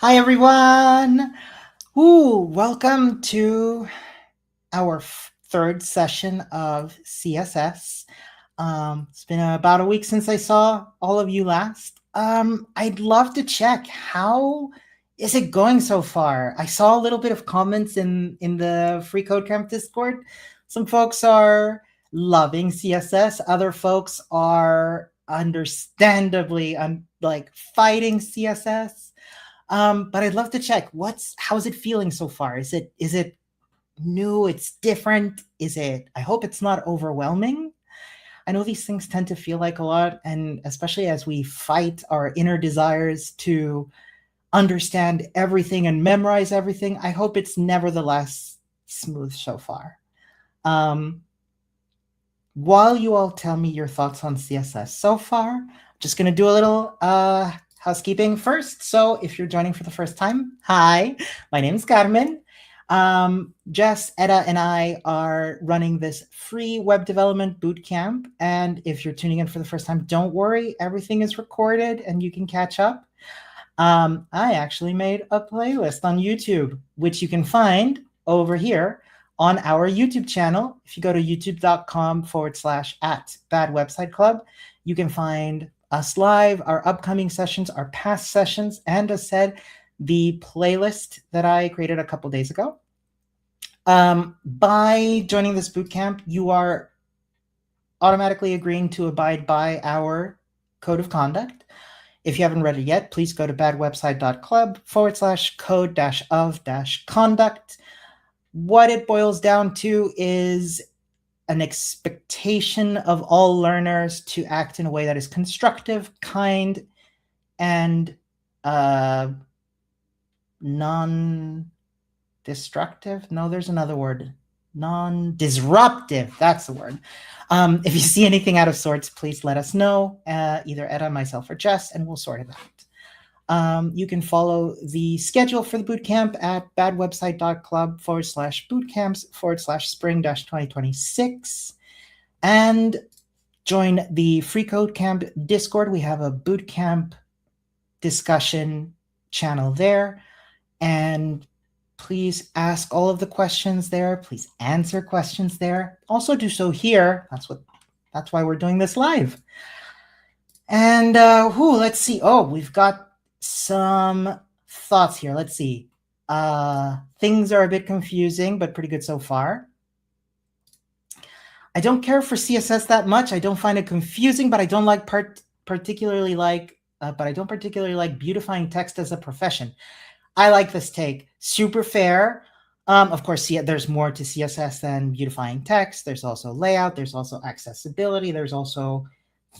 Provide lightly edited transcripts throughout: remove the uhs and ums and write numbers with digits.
Hi, everyone. Welcome to our third session of CSS. It's been about a week since I saw all of you last. I'd love to check, how is it going so far? I saw a little bit of comments in the Free Code Camp Discord. Some folks are loving CSS. Other folks are understandably fighting CSS. But I'd love to check, how's it feeling so far? Is it new? It's different? I hope it's not overwhelming. I know these things tend to feel like a lot, and especially as we fight our inner desires to understand everything and memorize everything, I hope it's nevertheless smooth so far. While you all tell me your thoughts on CSS so far, I'm just going to do a little housekeeping first. So if you're joining for the first time, hi, my name is Carmen. Jess, Etta, and I are running this free web development bootcamp. And if you're tuning in for the first time, don't worry, everything is recorded and you can catch up. I actually made a playlist on YouTube, which you can find over here on our YouTube channel. If you go to youtube.com/@badwebsiteclub, you can find us live, our upcoming sessions, our past sessions, and as said, the playlist that I created a couple days ago. By joining this bootcamp, you are automatically agreeing to abide by our code of conduct. If you haven't read it yet, please go to badwebsite.club/code-of-conduct. What it boils down to is an expectation of all learners to act in a way that is constructive, kind, and non-destructive. No, there's another word. Non-disruptive. That's the word. If you see anything out of sorts, please let us know, either Etta, myself, or Jess, and we'll sort it out. You can follow the schedule for the bootcamp at badwebsite.club/bootcamps/spring-2026. And join the Free Code Camp Discord. We have a bootcamp discussion channel there. And please ask all of the questions there. Please answer questions there. Also do so here. That's why we're doing this live. And let's see. Oh, we've got some thoughts here. Let's see. Things are a bit confusing, but pretty good so far. I don't care for CSS that much. I don't find it confusing, but I don't particularly like beautifying text as a profession. I like this take. Super fair. Of course, there's more to CSS than beautifying text. There's also layout. There's also accessibility. There's also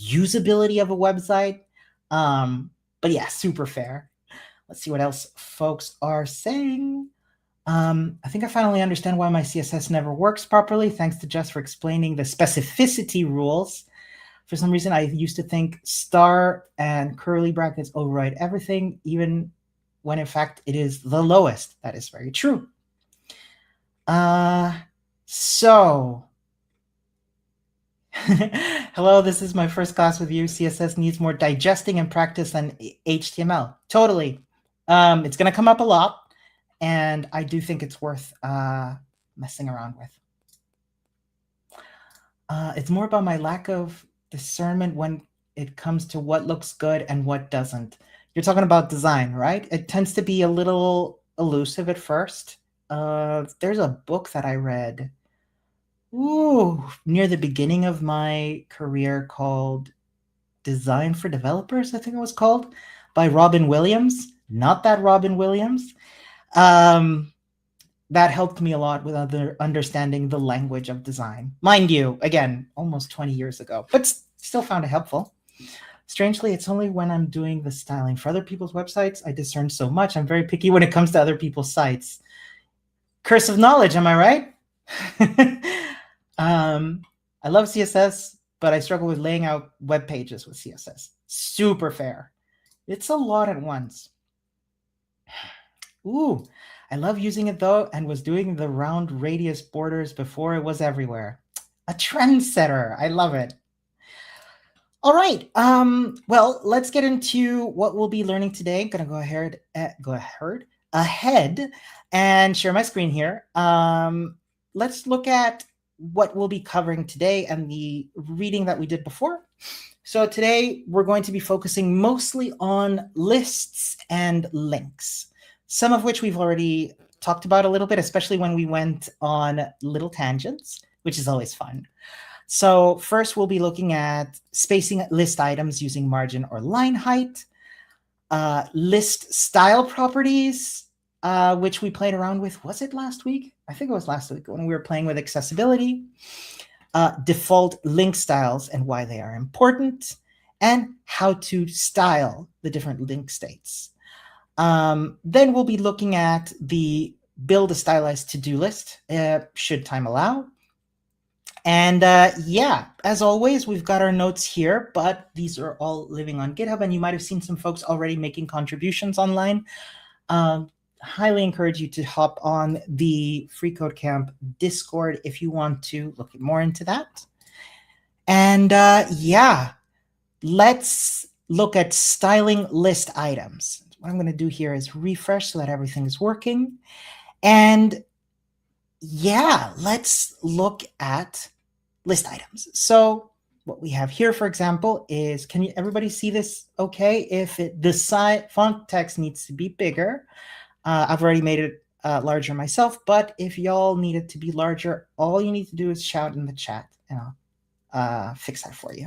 usability of a website. But yeah, super fair. Let's see what else folks are saying. I think I finally understand why my CSS never works properly. Thanks to Jess for explaining the specificity rules. For some reason, I used to think star and curly brackets override everything, even when in fact it is the lowest. That is very true. So, hello, this is my first class with you. CSS needs more digesting and practice than HTML. Totally. It's going to come up a lot. And I do think it's worth messing around with. It's more about my lack of discernment when it comes to what looks good and what doesn't. You're talking about design, right? It tends to be a little elusive at first. There's a book that I read near the beginning of my career called Design for Developers, I think it was called, by Robin Williams. Not that Robin Williams. That helped me a lot with understanding the language of design. Mind you, again, almost 20 years ago, but still found it helpful. Strangely, it's only when I'm doing the styling for other people's websites I discern so much. I'm very picky when it comes to other people's sites. Curse of knowledge, am I right? I love CSS, but I struggle with laying out web pages with CSS. Super fair. It's a lot at once. I love using it though, and was doing the round radius borders before it was everywhere. A trendsetter. I love it. All right. Well, let's get into what we'll be learning today. I'm gonna go ahead and share my screen here. Let's look at what we'll be covering today and the reading that we did before. So today we're going to be focusing mostly on lists and links, some of which we've already talked about a little bit, especially when we went on little tangents, which is always fun. So first we'll be looking at spacing list items using margin or line height, list style properties, which we played around with. Was it last week? I think it was last week when we were playing with accessibility. Default link styles and why they are important, and how to style the different link states. Then we'll be looking at the build a stylized to-do list, should time allow. And yeah, as always, we've got our notes here, but these are all living on GitHub, and you might have seen some folks already making contributions online. Highly encourage you to hop on the Free Code Camp Discord if you want to look more into that. And yeah, let's look at styling list items. What I'm going to do here is refresh so that everything is working. And yeah, let's look at list items. So what we have here, for example, is, can everybody see this okay? If the font text needs to be bigger, I've already made it larger myself, but if y'all need it to be larger, all you need to do is shout in the chat and I'll fix that for you.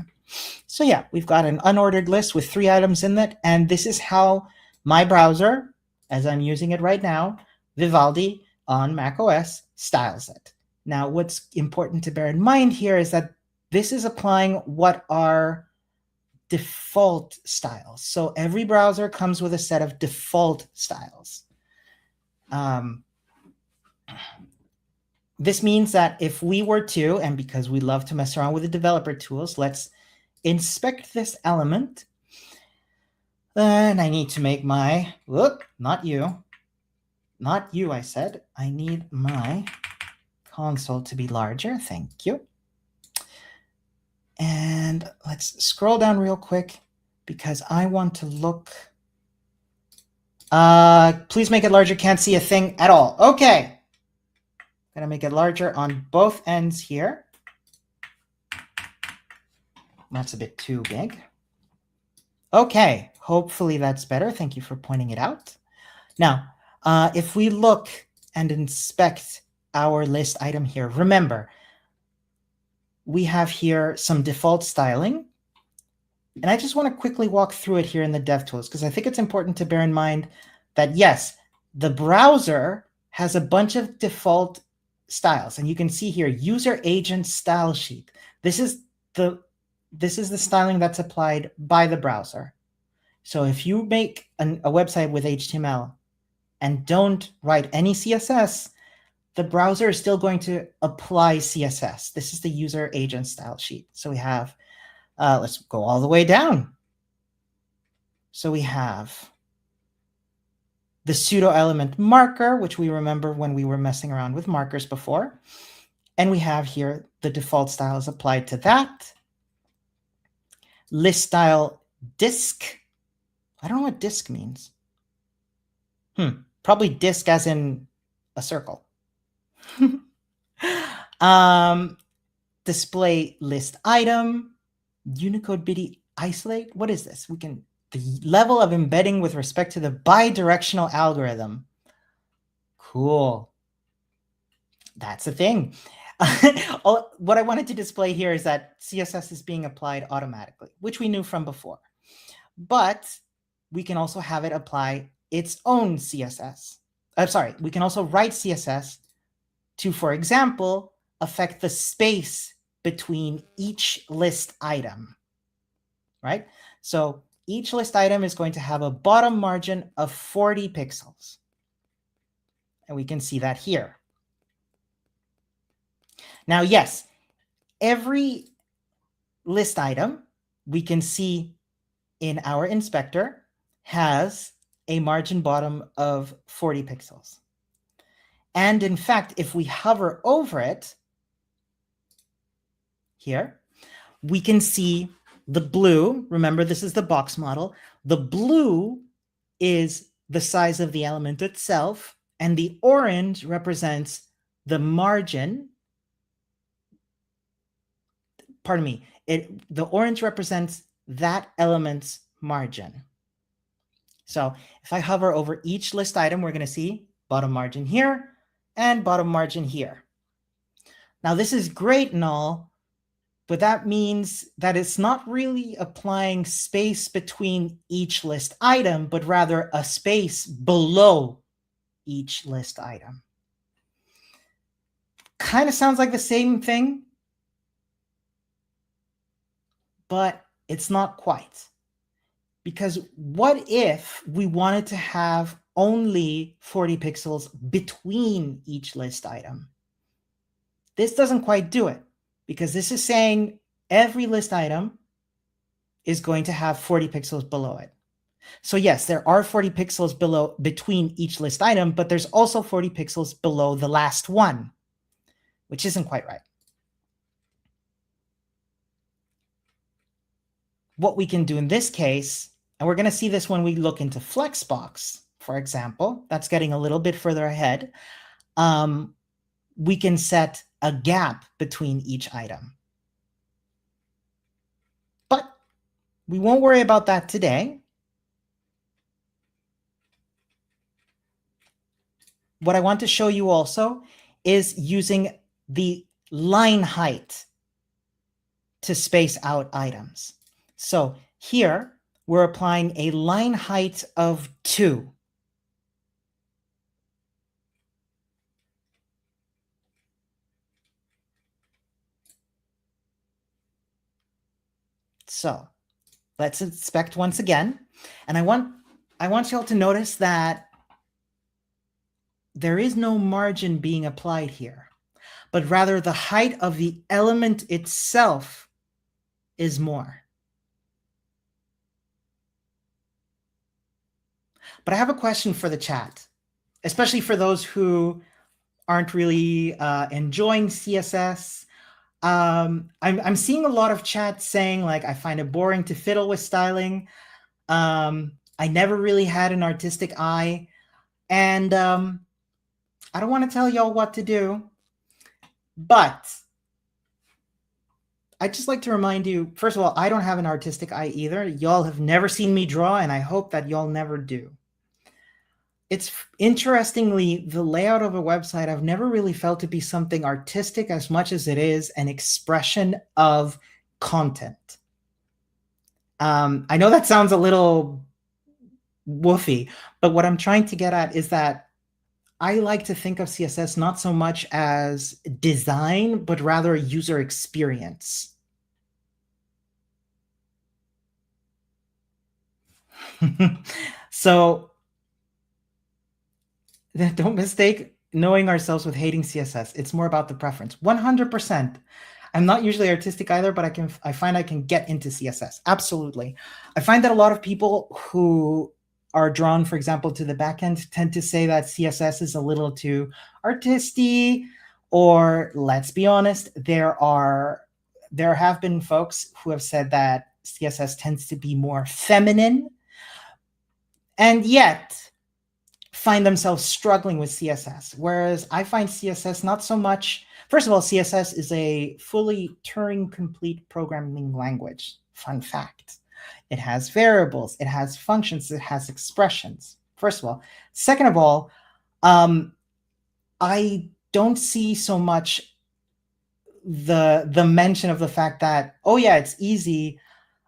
So yeah, we've got an unordered list with 3 items in it, and this is how my browser, as I'm using it right now, Vivaldi on macOS, styles it. Now, what's important to bear in mind here is that this is applying what are default styles. So every browser comes with a set of default styles. This means that if we were to, and because we love to mess around with the developer tools, let's inspect this element. Then I need to make my, look, not you, I said. I need my console to be larger. Thank you. And let's scroll down real quick because I want to look. Please make it larger. Can't see a thing at all. Okay. Gonna make it larger on both ends here. That's a bit too big. Okay, hopefully that's better. Thank you for pointing it out. Now, if we look and inspect our list item here, remember, we have here some default styling. And I just want to quickly walk through it here in the DevTools, because I think it's important to bear in mind that, yes, the browser has a bunch of default styles. And you can see here, user agent style sheet. This is the styling that's applied by the browser. So if you make a website with HTML and don't write any CSS, the browser is still going to apply CSS. This is the user agent style sheet. So we have, let's go all the way down. So we have the pseudo element marker, which we remember when we were messing around with markers before. And we have here the default styles applied to that. List style disk. I don't know what disk means. Probably disk as in a circle. Display list item, Unicode BIDI isolate. What is this? The level of embedding with respect to the bidirectional algorithm. Cool. That's a thing. What I wanted to display here is that CSS is being applied automatically, which we knew from before. But we can also have it apply its own CSS. I'm sorry, we can also write CSS to, for example, affect the space between each list item, right? So each list item is going to have a bottom margin of 40 pixels. And we can see that here. Now, yes, every list item we can see in our inspector has a margin bottom of 40 pixels. And in fact, if we hover over it here, we can see The blue, remember this is the box model, the blue is the size of the element itself, and the orange represents the margin. Pardon me, the orange represents that element's margin. So if I hover over each list item, we're going to see bottom margin here and bottom margin here. Now this is great and all, but that means that it's not really applying space between each list item, but rather a space below each list item. Kind of sounds like the same thing, but it's not quite. Because what if we wanted to have only 40 pixels between each list item? This doesn't quite do it, because this is saying every list item is going to have 40 pixels below it. So yes, there are 40 pixels below between each list item, but there's also 40 pixels below the last one, which isn't quite right. What we can do in this case, and we're going to see this when we look into Flexbox, for example, that's getting a little bit further ahead. We can set a gap between each item. But we won't worry about that today. What I want to show you also is using the line height to space out items. So here, we're applying a line height of 2. So let's inspect once again. And I want you all to notice that there is no margin being applied here, but rather the height of the element itself is more. But I have a question for the chat, especially for those who aren't really enjoying CSS. I'm seeing a lot of chat saying, like, I find it boring to fiddle with styling. I never really had an artistic eye. And I don't want to tell y'all what to do, but I'd just like to remind you, first of all, I don't have an artistic eye either. Y'all have never seen me draw, and I hope that y'all never do. It's interestingly, the layout of a website I've never really felt to be something artistic as much as it is an expression of content. I know that sounds a little woofy, but what I'm trying to get at is that I like to think of CSS not so much as design, but rather user experience. So don't mistake knowing ourselves with hating CSS. It's more about the preference. 100%. I'm not usually artistic either, but I find I can get into CSS. Absolutely. I find that a lot of people who are drawn, for example, to the backend tend to say that CSS is a little too artisty, or let's be honest, there have been folks who have said that CSS tends to be more feminine, and yet find themselves struggling with CSS. Whereas I find CSS not so much. First of all, CSS is a fully Turing-complete programming language. Fun fact. It has variables, it has functions, it has expressions. First of all. Second of all, I don't see so much the mention of the fact that, oh yeah, it's easy,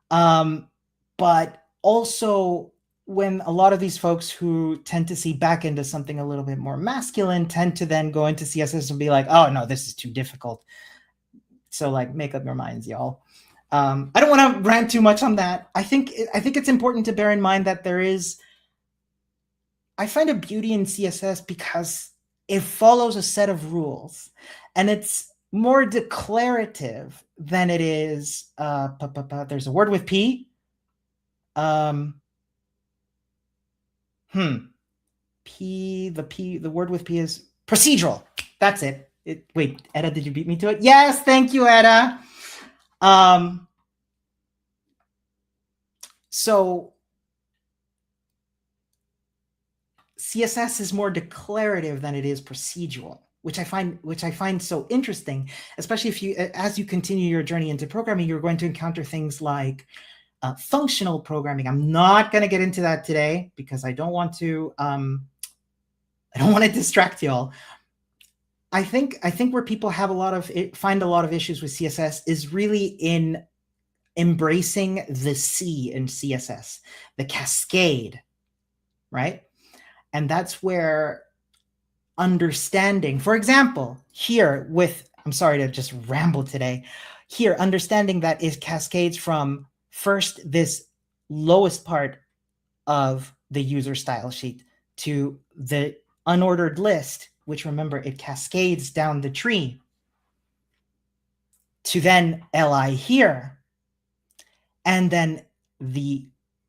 but also when a lot of these folks who tend to see backend as something a little bit more masculine tend to then go into CSS and be like, oh no, this is too difficult. So like, make up your minds, y'all. I don't want to rant too much on that. I think it's important to bear in mind that I find a beauty in CSS because it follows a set of rules, and it's more declarative than it is. There's a word with P. The word with P is procedural. That's it. Wait, Edda, did you beat me to it? Yes, thank you, Edda. So CSS is more declarative than it is procedural, which I find so interesting, especially if you, as you continue your journey into programming, you're going to encounter things like functional programming. I'm not going to get into that today because I don't want to distract y'all. I think where people have find a lot of issues with CSS is really in embracing the C in CSS, the cascade, right? And that's where understanding, for example, here with, I'm sorry to just ramble today, here, understanding that it cascades from first this lowest part of the user style sheet to the unordered list, which, remember, it cascades down the tree to then li here, and then the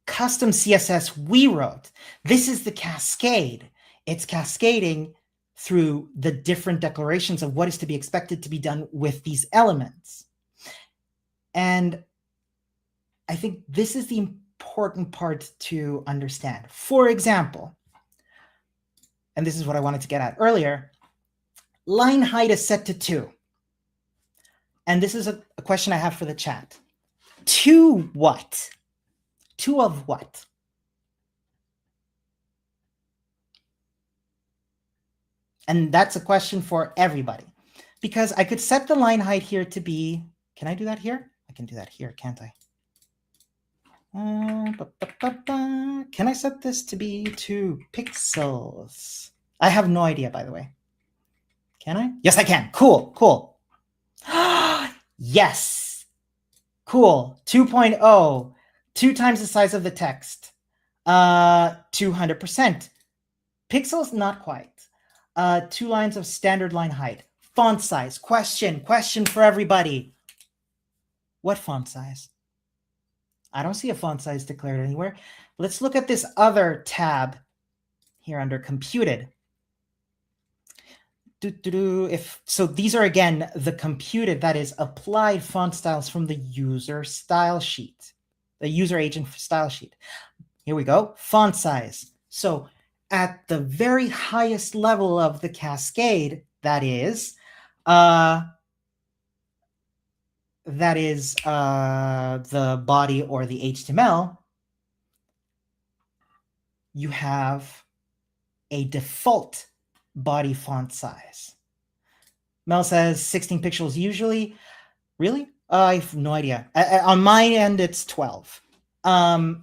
custom CSS we wrote. This is the cascade. It's cascading through the different declarations of what is to be expected to be done with these elements. And I think this is the important part to understand. For example, and this is what I wanted to get at earlier, line height is set to 2. And this is a question I have for the chat. 2 what? 2 of what? And that's a question for everybody, because I could set the line height here to be, can I do that here? I can do that here, can't I? Can I set this to be 2 pixels? I have no idea, by the way. Can I? Yes, I can. Cool, cool. Yes. Cool. 2.0. 2 times the size of the text. 200%. Pixels, not quite. 2 lines of standard line height. Font size. Question for everybody. What font size? I don't see a font size declared anywhere. Let's look at this other tab here under computed. So these are, again, the computed, that is applied font styles from the user style sheet, the user agent style sheet. Here we go, font size. So at the very highest level of the cascade, that is the body or the HTML, you have a default body font size. Mel says 16 pixels usually. Really? I have no idea. On my end, it's 12. And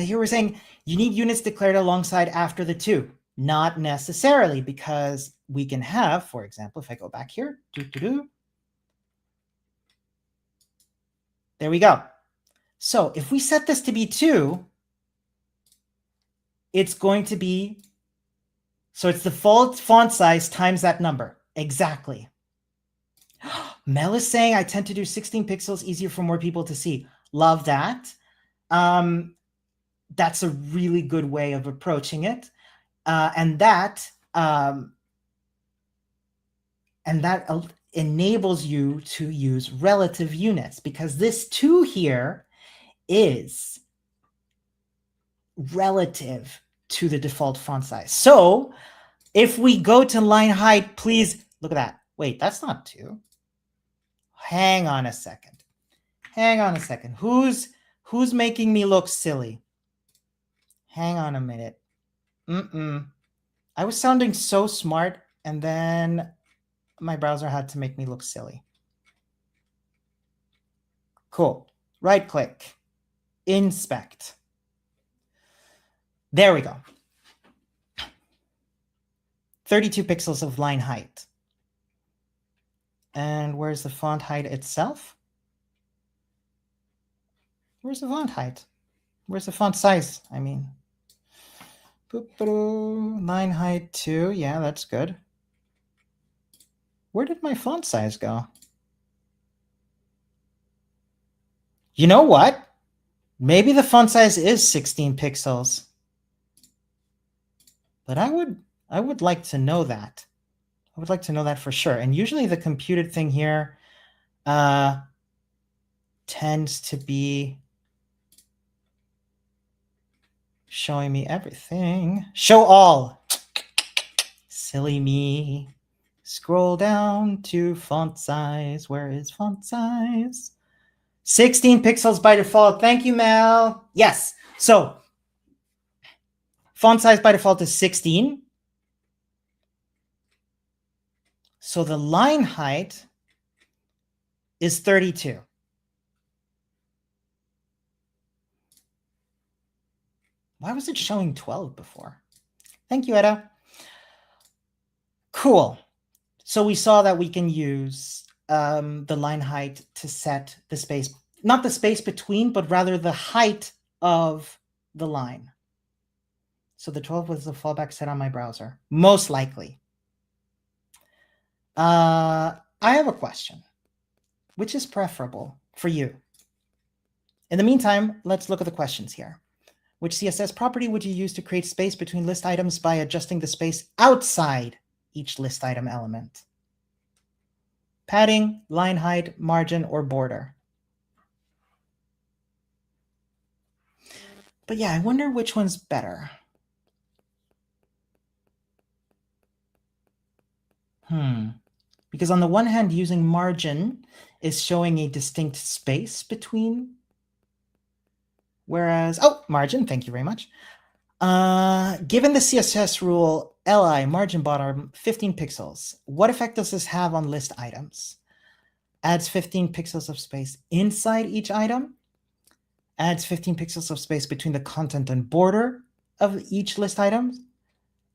here we're saying you need units declared alongside after the 2. Not necessarily, because we can have, for example, if I go back here, there we go. So if we set this to be 2, it's going to be, so it's the default font size times that number. Exactly. Mel is saying I tend to do 16 pixels, easier for more people to see. Love that. That's a really good way of approaching it. And that enables you to use relative units, because this 2 here is relative to the default font size. So if we go to line height, please look at that. Wait, that's not 2. Hang on a second. Who's making me look silly? Hang on a minute. I was sounding so smart, and then my browser had to make me look silly. Cool. Right click. Inspect. There we go. 32 pixels of line height. And where's the font height itself? Where's the font height? Where's the font size? I mean, line height 2. Yeah, that's good. Where did my font size go? You know what? Maybe the font size is 16 pixels. But I would like to know that. I would like to know that for sure. And usually the computed thing here tends to be showing me everything. Show all. Silly me. Scroll down to font size. Where is font size? 16 pixels by default. Thank you, Mel. Yes. So font size by default is 16. So the line height is 32. Why was it showing 12 before? Thank you, Etta. Cool. So we saw that we can use the line height to set the space, not the space between, but rather the height of the line. So the 12 was the fallback set on my browser, most likely. I have a question. Which is preferable for you? In the meantime, let's look at the questions here. Which CSS property would you use to create space between list items by adjusting the space outside each list item element? Padding, line height, margin, or border? But yeah, I wonder which one's better. Because on the one hand, using margin is showing a distinct space between, whereas, oh, margin, thank you very much. Given the CSS rule li margin bottom 15 pixels, what effect does this have on list items? Adds 15 pixels of space inside each item, adds 15 pixels of space between the content and border of each list item,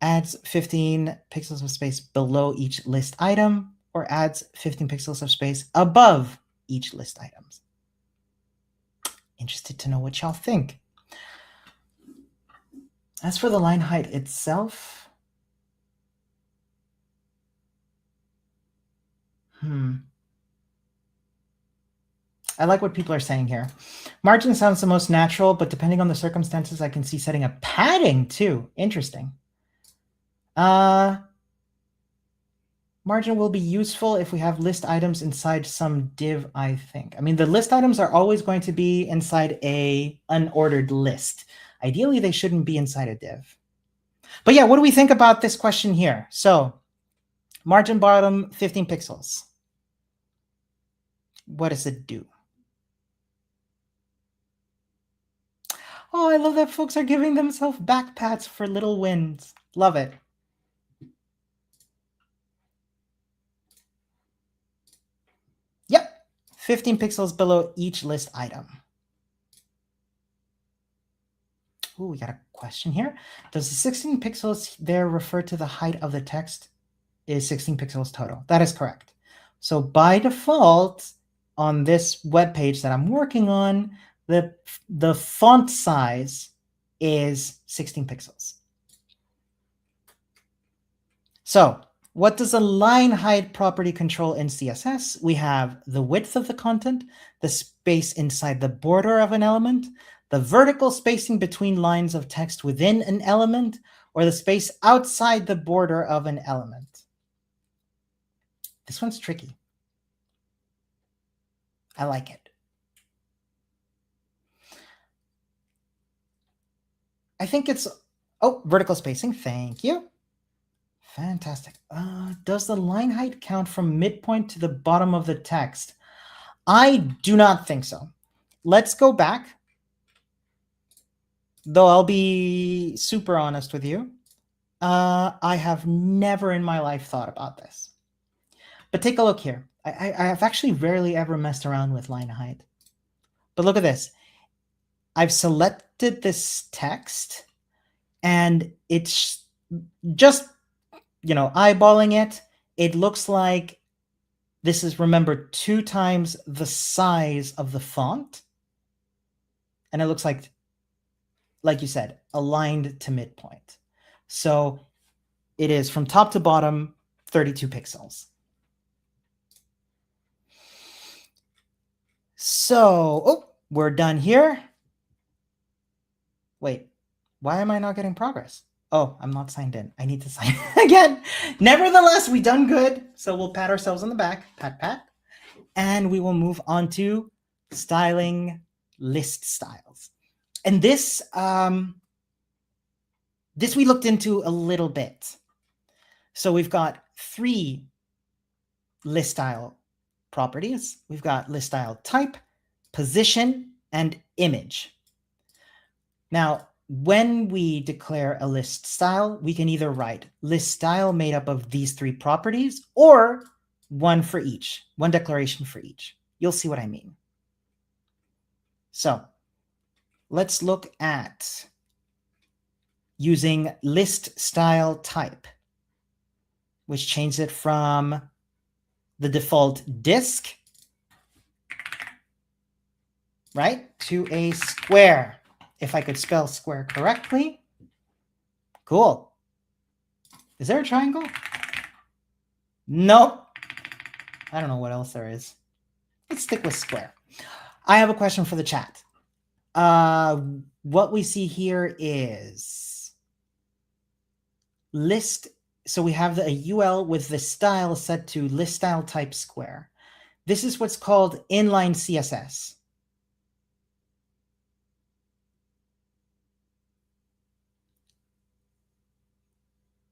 adds 15 pixels of space below each list item, or adds 15 pixels of space above each list item. Interested to know what y'all think. As for the line height itself, I like what people are saying here. Margin sounds the most natural, but depending on the circumstances, I can see setting a padding too. Interesting. Margin will be useful if we have list items inside some div, I think. I mean, the list items are always going to be inside a unordered list. Ideally, they shouldn't be inside a div. But yeah, what do we think about this question here? So margin bottom 15 pixels. What does it do? Oh, I love that folks are giving themselves back pats for little wins. Love it. Yep, 15 pixels below each list item. Ooh, we got a question here. Does the 16 pixels there refer to the height of the text is 16 pixels total? That is correct. So by default, on this web page that I'm working on, the font size is 16 pixels. So what does a line height property control in CSS? We have the width of the content, the space inside the border of an element, the vertical spacing between lines of text within an element, or the space outside the border of an element. This one's tricky. I like it. I think it's, oh, vertical spacing, thank you. Fantastic. Does the line height count from midpoint to the bottom of the text? I do not think so. Let's go back. Though I'll be super honest with you. I have never in my life thought about this. But take a look here. I have actually rarely ever messed around with line height. But look at this. I've selected this text, and it's just, eyeballing it. It looks like this is, remember, 2 times the size of the font. And it looks like you said, aligned to midpoint. So it is from top to bottom, 32 pixels. So, we're done here. Wait, why am I not getting progress? Oh, I'm not signed in. I need to sign in again. Nevertheless, we done good. So we'll pat ourselves on the back. Pat, pat. And we will move on to styling list styles. And this we looked into a little bit. So we've got 3 list style properties. We've got list style type, position, and image. Now, when we declare a list style, we can either write list style made up of these 3 properties or one for each, one declaration for each. You'll see what I mean. So let's look at using list style type, which changes it from the default disk, right, to a square. If I could spell square correctly. Cool. Is there a triangle? Nope. I don't know what else there is. Let's stick with square. I have a question for the chat. What we see here is list. So we have a UL with the style set to list style type square. This is what's called inline CSS.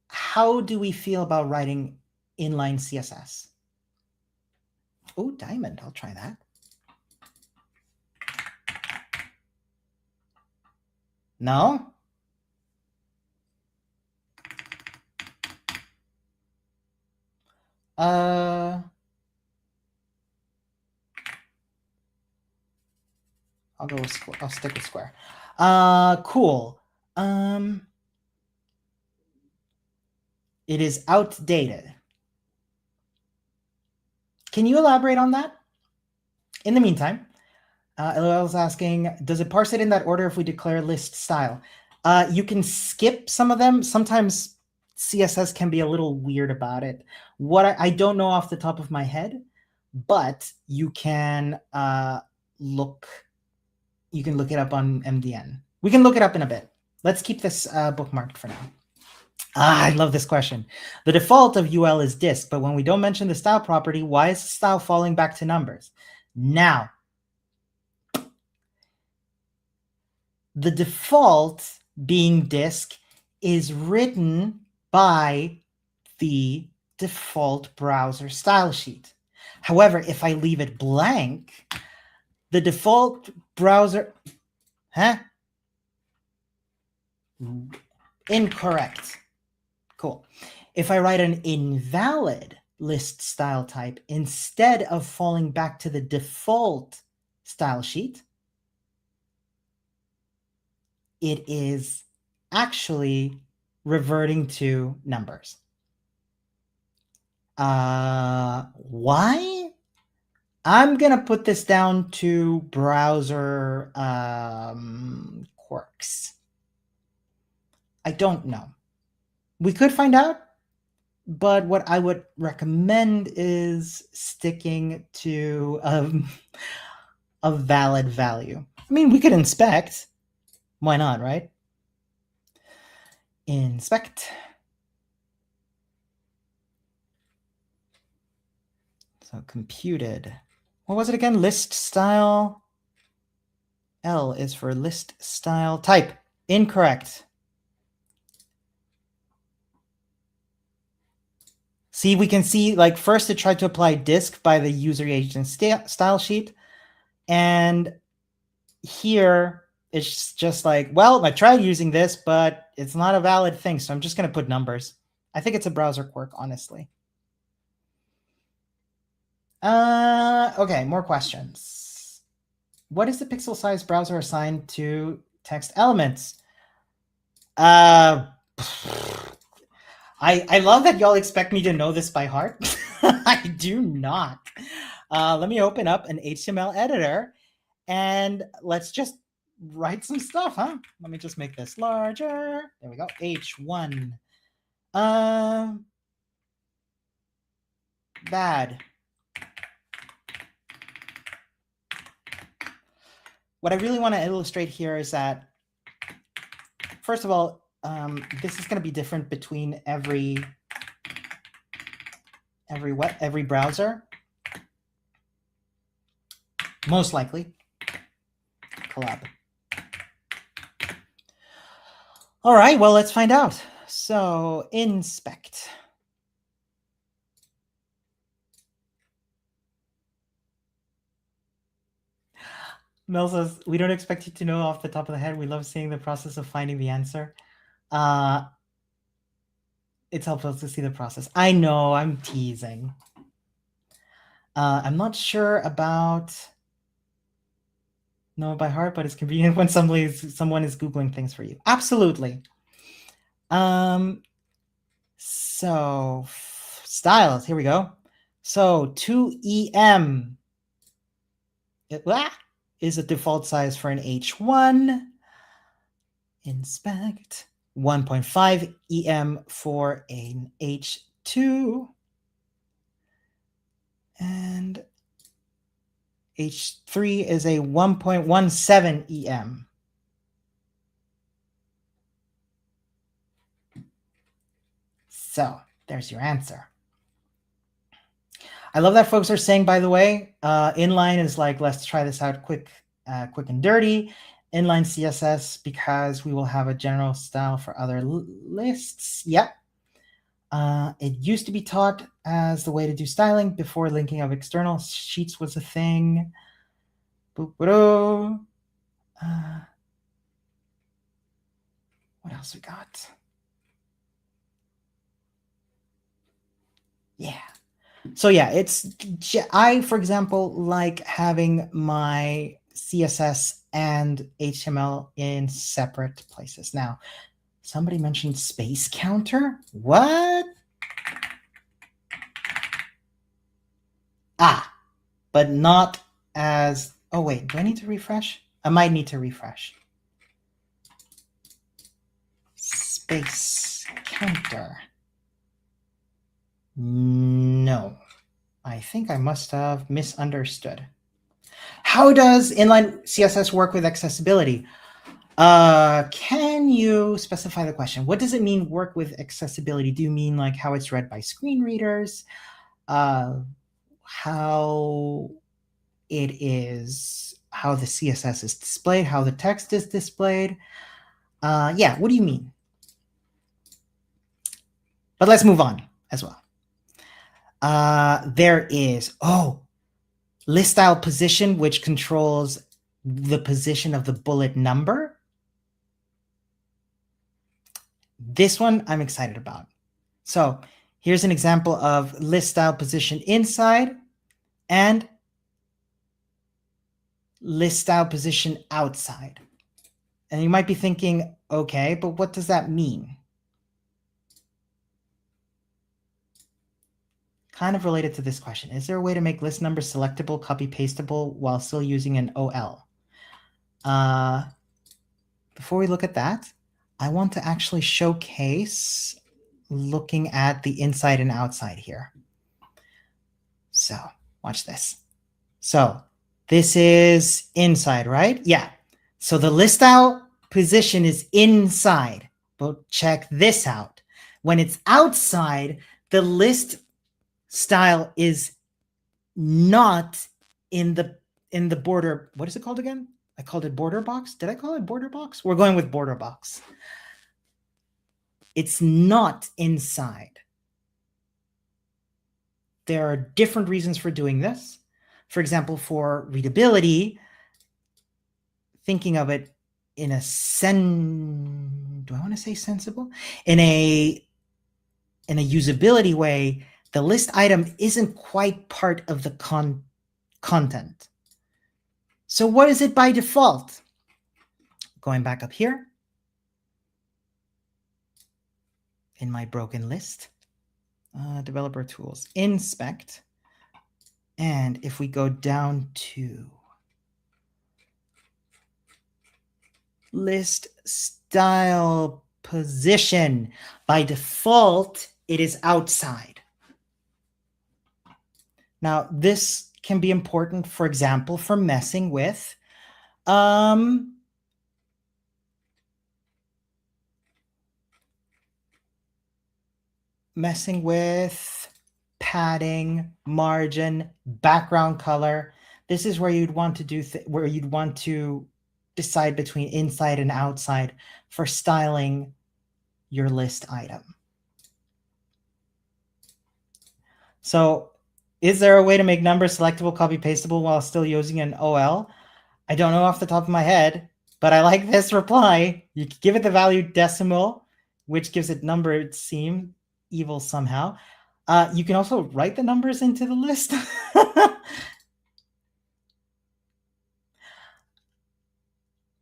How do we feel about writing inline CSS? Oh, diamond. I'll try that. No? I'll go with square. I'll stick with square. Cool. It is outdated. Can you elaborate on that? In the meantime, LOL is asking, does it parse it in that order if we declare list style? You can skip some of them. Sometimes CSS can be a little weird about it. What I don't know off the top of my head, but you can look it up on MDN. We can look it up in a bit. Let's keep this bookmarked for now. I love this question. The default of UL is disk, but when we don't mention the style property, why is the style falling back to numbers? Now, the default being disk is written by the default browser style sheet. However, if I leave it blank, the default browser, Incorrect. Cool. If I write an invalid list style type instead of falling back to the default style sheet, it is actually reverting to numbers. Why? I'm going to put this down to browser quirks. I don't know. We could find out, but what I would recommend is sticking to a valid value. I mean, we could inspect. Why not, right? Inspect. So computed. What was it again? List style. L is for list style type. Incorrect. See, we can see, like, first it tried to apply disk by the user agent style sheet. And here it's just like, well, I tried using this, but it's not a valid thing. So I'm just going to put numbers. I think it's a browser quirk, honestly. Okay, more questions. What is the pixel size browser assigned to text elements? I love that y'all expect me to know this by heart. I do not. Let me open up an HTML editor and let's just write some stuff, huh? Let me just make this larger. There we go. H1. Bad. What I really want to illustrate here is that, first of all, this is going to be different between every browser. Most likely. Collab. All right, well, let's find out. So inspect. Mel says, we don't expect you to know off the top of the head. We love seeing the process of finding the answer. It's helpful to see the process. I know, I'm teasing. I'm not sure about know it by heart, but it's convenient when someone is Googling things for you. Absolutely. So styles, here we go. So 2EM is a default size for an H1. Inspect. 1.5 EM for an H2. And H3 is a 1.17 EM. So there's your answer. I love that folks are saying, by the way, inline is like, let's try this out quick and dirty. Inline CSS, because we will have a general style for other lists. Yep. It used to be taught as the way to do styling before linking of external sheets was a thing. What else we got? Yeah. So yeah, I, for example, like having my CSS and HTML in separate places. Now, somebody mentioned space counter. What? But not as, oh wait, do I need to refresh? I might need to refresh. Space counter. No, I think I must have misunderstood. How does inline CSS work with accessibility? Can you specify the question? What does it mean, work with accessibility? Do you mean like how it's read by screen readers? How it is, how the CSS is displayed, how the text is displayed? Yeah, what do you mean? But let's move on as well. There is, list style position, which controls the position of the bullet number. This one I'm excited about. So here's an example of list style position inside and list style position outside. And you might be thinking, okay, but what does that mean? Kind of related to this question. Is there a way to make list numbers selectable, copy pastable while still using an OL? Before we look at that, I want to actually showcase looking at the inside and outside here. So watch this. So this is inside, right? Yeah. So the list style position is inside, but check this out. When it's outside, the list style is not in the border. What is it called again? I called it border box. Did I call it border box? We're going with border box. It's not inside. There are different reasons for doing this. For example, for readability, thinking of it in a do I want to say sensible? In a usability way, the list item isn't quite part of the content. So what is it by default? Going back up here in my broken list, developer tools, inspect. And if we go down to list style position, by default, it is outside. Now, this can be important, for example, for messing with padding, margin, background color. This is where you'd want to do where you'd want to decide between inside and outside for styling your list item. So is there a way to make numbers selectable, copy pastable while still using an OL? I don't know off the top of my head, but I like this reply. You give it the value decimal, which gives it numbered seem evil somehow. You can also write the numbers into the list.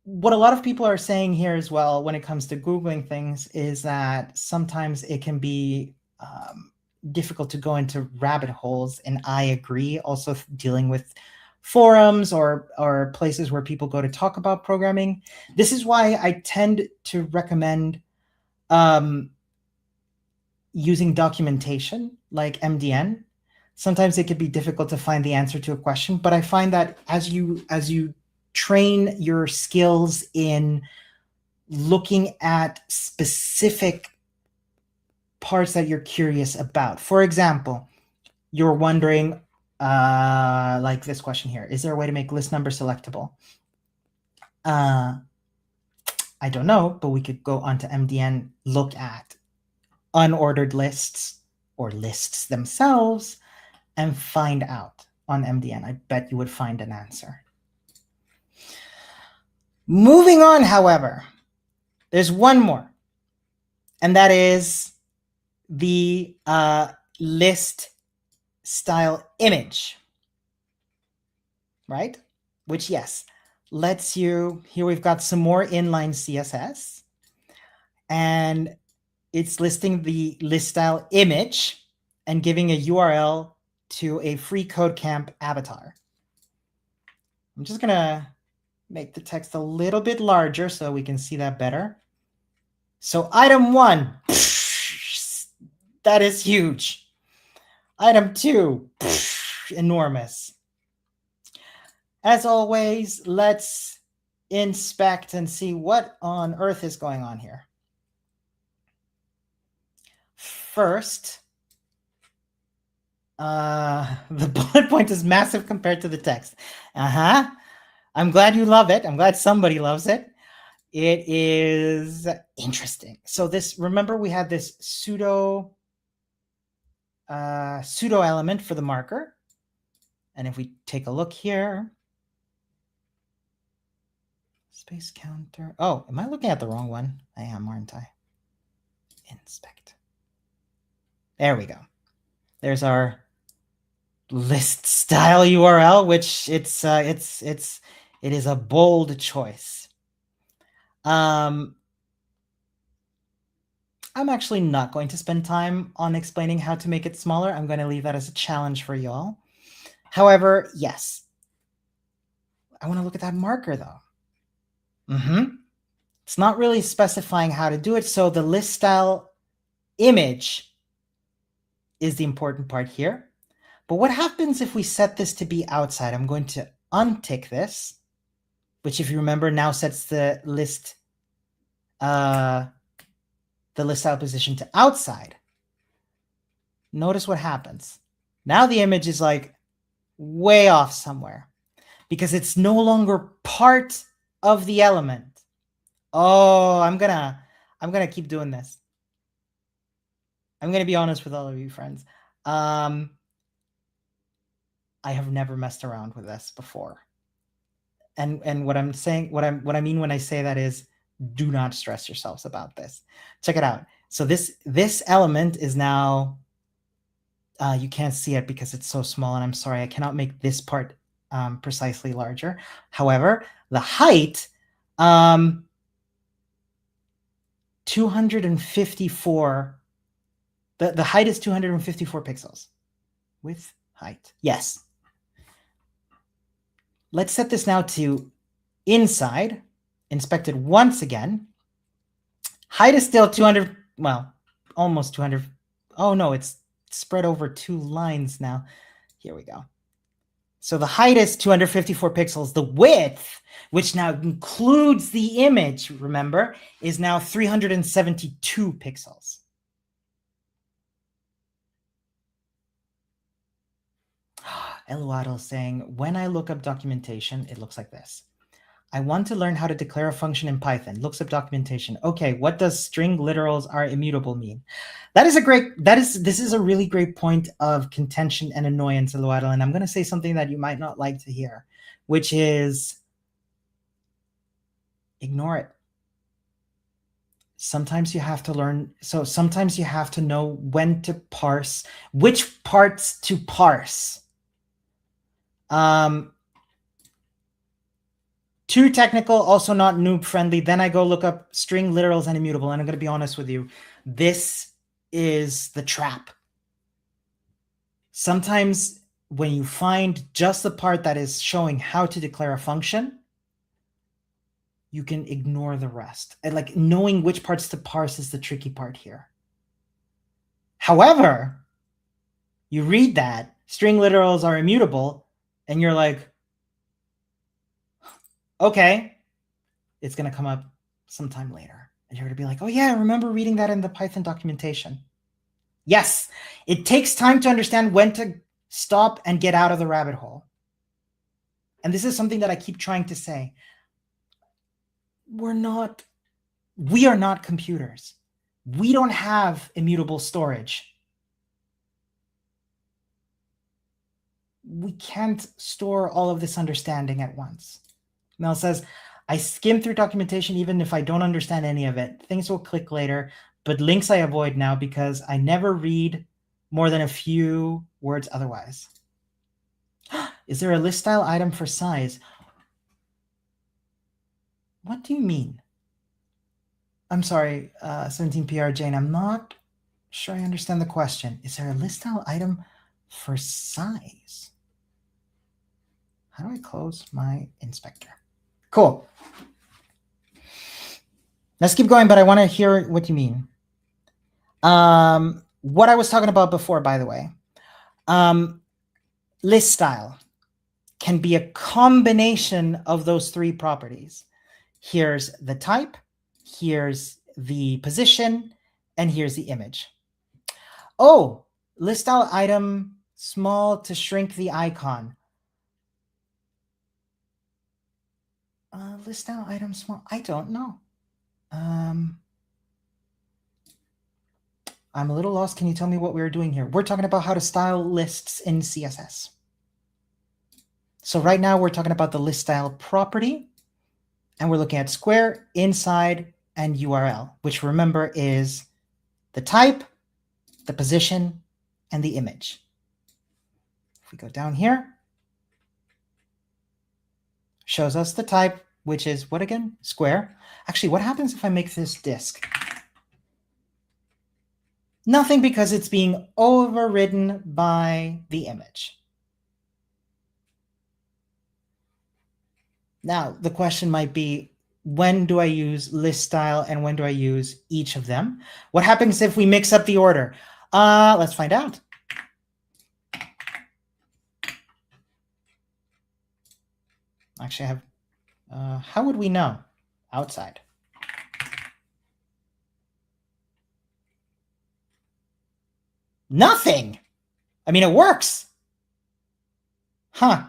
What a lot of people are saying here as well when it comes to Googling things is that sometimes it can be difficult to go into rabbit holes, and I agree. Also dealing with forums or places where people go to talk about programming. This is why I tend to recommend using documentation like MDN. Sometimes it could be difficult to find the answer to a question, but I find that as you train your skills in looking at specific parts that you're curious about. For example, you're wondering, like this question here, is there a way to make list number selectable? I don't know, but we could go onto MDN, look at unordered lists or lists themselves, and find out on MDN. I bet you would find an answer. Moving on, however, there's one more, and that is the list style image, right? Which, yes, lets you, here we've got some more inline CSS, and it's listing the list style image and giving a URL to a free code camp avatar. I'm just gonna make the text a little bit larger so we can see that better. So item 1, that is huge. Item 2, enormous. As always, let's inspect and see what on earth is going on here. First, the bullet point is massive compared to the text. I'm glad you love it. I'm glad somebody loves it. It is interesting. So this, remember we had this pseudo element for the marker. And if we take a look here, space counter. Oh, am I looking at the wrong one? I am, aren't I? Inspect. There we go. There's our list style URL, which it is a bold choice. I'm actually not going to spend time on explaining how to make it smaller. I'm going to leave that as a challenge for y'all. However, yes, I want to look at that marker though. It's not really specifying how to do it. So the list style image is the important part here. But what happens if we set this to be outside? I'm going to untick this, which if you remember now sets the list style position to outside. Notice what happens. Now the image is like way off somewhere because it's no longer part of the element. Oh, I'm gonna keep doing this. I'm gonna be honest with all of you friends. I have never messed around with this before. And what I'm saying, what I mean when I say that is, do not stress yourselves about this. Check it out. So this element is now, you can't see it because it's so small, and I'm sorry, I cannot make this part precisely larger. However, the height, 254, the height is 254 pixels. Width, height, yes. Let's set this now to inside, inspected once again. Height is still 200, well, almost 200. Oh no, it's spread over 2 lines now. Here we go. So the height is 254 pixels. The width, which now includes the image, remember, is now 372 pixels. Eluadel saying, when I look up documentation, it looks like this. I want to learn how to declare a function in Python. Looks up documentation. Okay, what does string literals are immutable mean? This is a really great point of contention and annoyance, Eluadel, and I'm going to say something that you might not like to hear, which is ignore it. Sometimes you have to learn. So sometimes you have to know when to parse, which parts to parse. Too technical, also not noob friendly. Then I go look up string literals and immutable. And I'm going to be honest with you. This is the trap. Sometimes when you find just the part that is showing how to declare a function, you can ignore the rest. And like knowing which parts to parse is the tricky part here. However, you read that string literals are immutable and you're like, okay, it's going to come up sometime later. And you're going to be like, oh yeah, I remember reading that in the Python documentation. Yes, it takes time to understand when to stop and get out of the rabbit hole. And this is something that I keep trying to say. We are not computers. We don't have immutable storage. We can't store all of this understanding at once. Mel says, I skim through documentation even if I don't understand any of it. Things will click later, but links I avoid now because I never read more than a few words otherwise. Is there a list style item for size? What do you mean? I'm sorry, 17PR Jane, I'm not sure I understand the question. Is there a list style item for size? How do I close my inspector? Cool. Let's keep going, but I want to hear what you mean. What I was talking about before, by the way, list style can be a combination of those three properties. Here's the type, here's the position, and here's the image. Oh, list style item small to shrink the icon. List style item small, I don't know. I'm a little lost. Can you tell me what we're doing here? We're talking about how to style lists in CSS. So right now we're talking about the list style property, and we're looking at square, inside, and URL, which remember is the type, the position, and the image. If we go down here, shows us the type, which is what again? Square. Actually, what happens if I make this disk? Nothing, because it's being overridden by the image. Now, the question might be, when do I use list style and when do I use each of them? What happens if we mix up the order? Let's find out. Actually, I have, how would we know? Outside. Nothing. I mean, it works. Huh.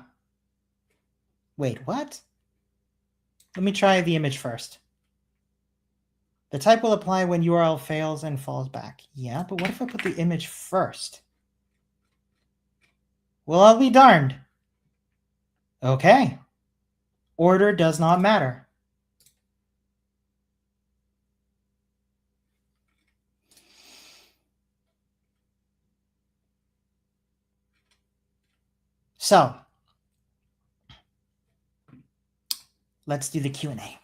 Wait, what? Let me try the image first. The type will apply when URL fails and falls back. Yeah, but what if I put the image first? Well, I'll be darned. Okay. Order does not matter. So let's do the Q&A.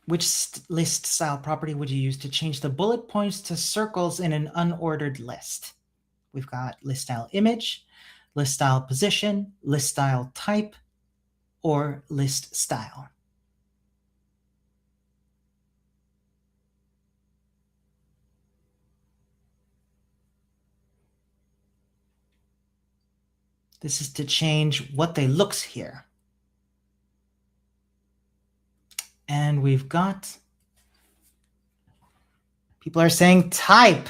Which list style property would you use to change the bullet points to circles in an unordered list? We've got list style image, list style position, list style type, or list style. This is to change what they looks here. And we've got, people are saying type.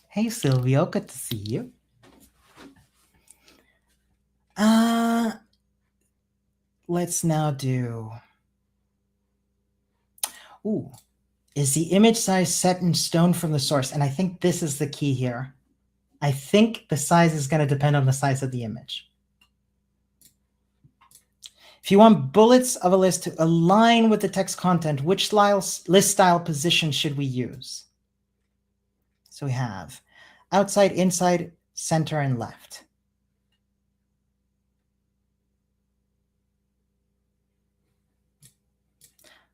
Hey, Silvio, good to see you. let's now do, ooh, is the image size set in stone from the source? And I think this is the key here. I think the size is going to depend on the size of the image. If you want bullets of a list to align with the text content, which list style position should we use? So we have outside, inside, center, and left.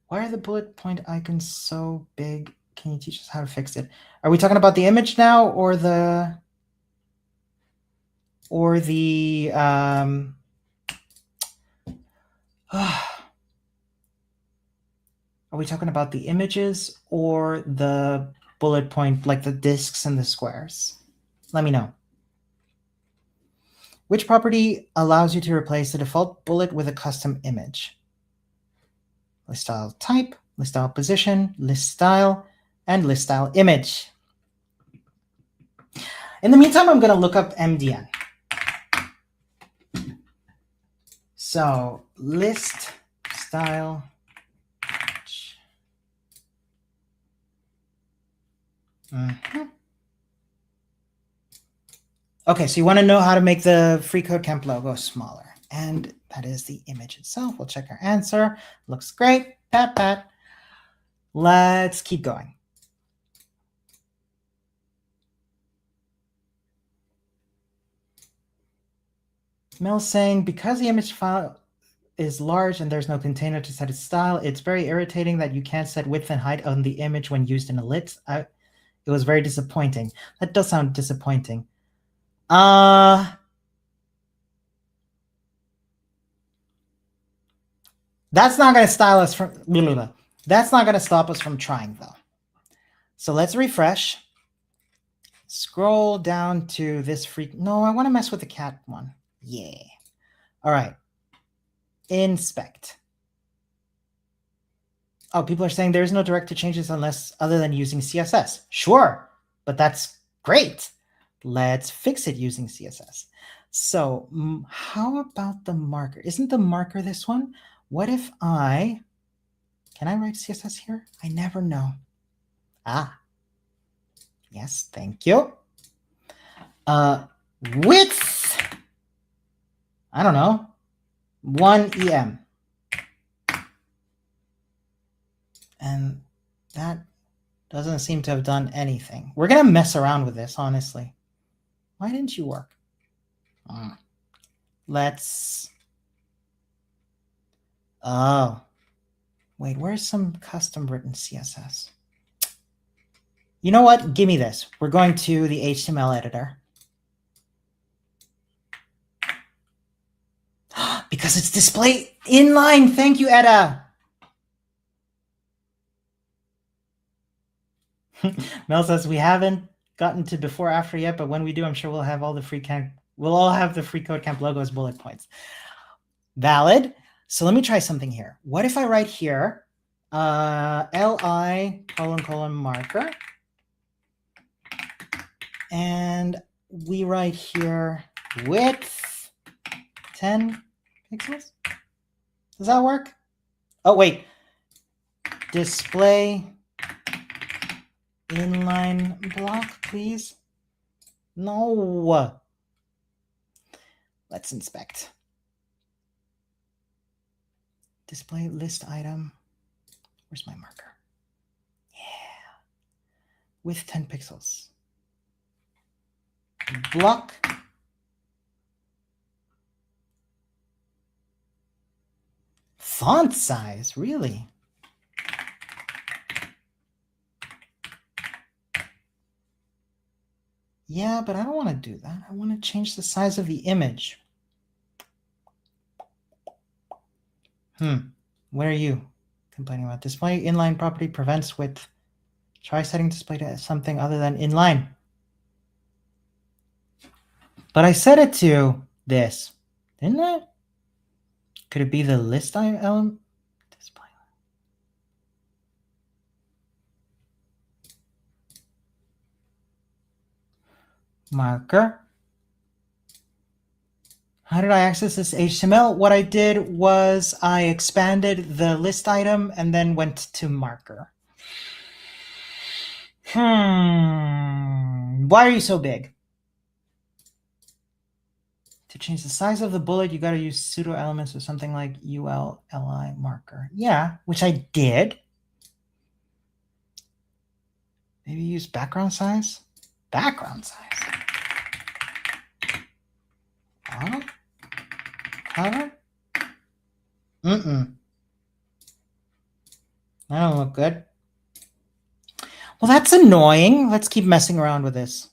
Why are the bullet point icons so big? Can you teach us how to fix it? Are we talking about the image now or the are we talking about the images or the bullet point, like the discs and the squares? Let me know. Which property allows you to replace the default bullet with a custom image? List style type, list style position, list style, and list style image. In the meantime, I'm going to look up MDN. So list style image. Okay, so you want to know how to make the free code camp logo smaller. And that is the image itself. We'll check our answer. Looks great. Pat, pat. Let's keep going. Mel's saying, because the image file is large and there's no container to set its style, it's very irritating that you can't set width and height on the image when used in a lit. It was very disappointing. That does sound disappointing. That's not going to style us from. That's not going to stop us from trying, though. So let's refresh. Scroll down to this free. No, I want to mess with the cat one. Yeah. All right. Inspect. Oh, people are saying there's no directed changes unless other than using CSS. Sure, but that's great. Let's fix it using CSS. So how about the marker? Isn't the marker this one? What if can I write CSS here? I never know. Yes, thank you. Width, I don't know, 1 EM. And that doesn't seem to have done anything. We're going to mess around with this, honestly. Why didn't you work? Let's... Oh. Wait, where's some custom written CSS? You know what? Give me this. We're going to the HTML editor. Because it's display inline. Thank you, Edda. Mel says we haven't gotten to before after yet, but when we do, I'm sure we'll have all the free camp. We'll all have the free code camp logo as bullet points. Valid. So let me try something here. What if I write here, li : marker, and we write here width 10 pixels. Does that work? Oh wait. Display inline block, please. No. Let's inspect. Display list item. Where's my marker? Yeah. With 10 pixels. Block. Font size, really? Yeah, but I don't want to do that. I want to change the size of the image. What are you complaining about? Display inline property prevents width. Try setting display to something other than inline. But I set it to this, didn't I? Could it be the list element? Display. Marker. How did I access this HTML? What I did was I expanded the list item and then went to marker. Why are you so big? To change the size of the bullet, you got to use pseudo elements or something like ULLI marker. Yeah, which I did. Maybe use background size? Background size. Cover? That don't look good. Well, that's annoying. Let's keep messing around with this.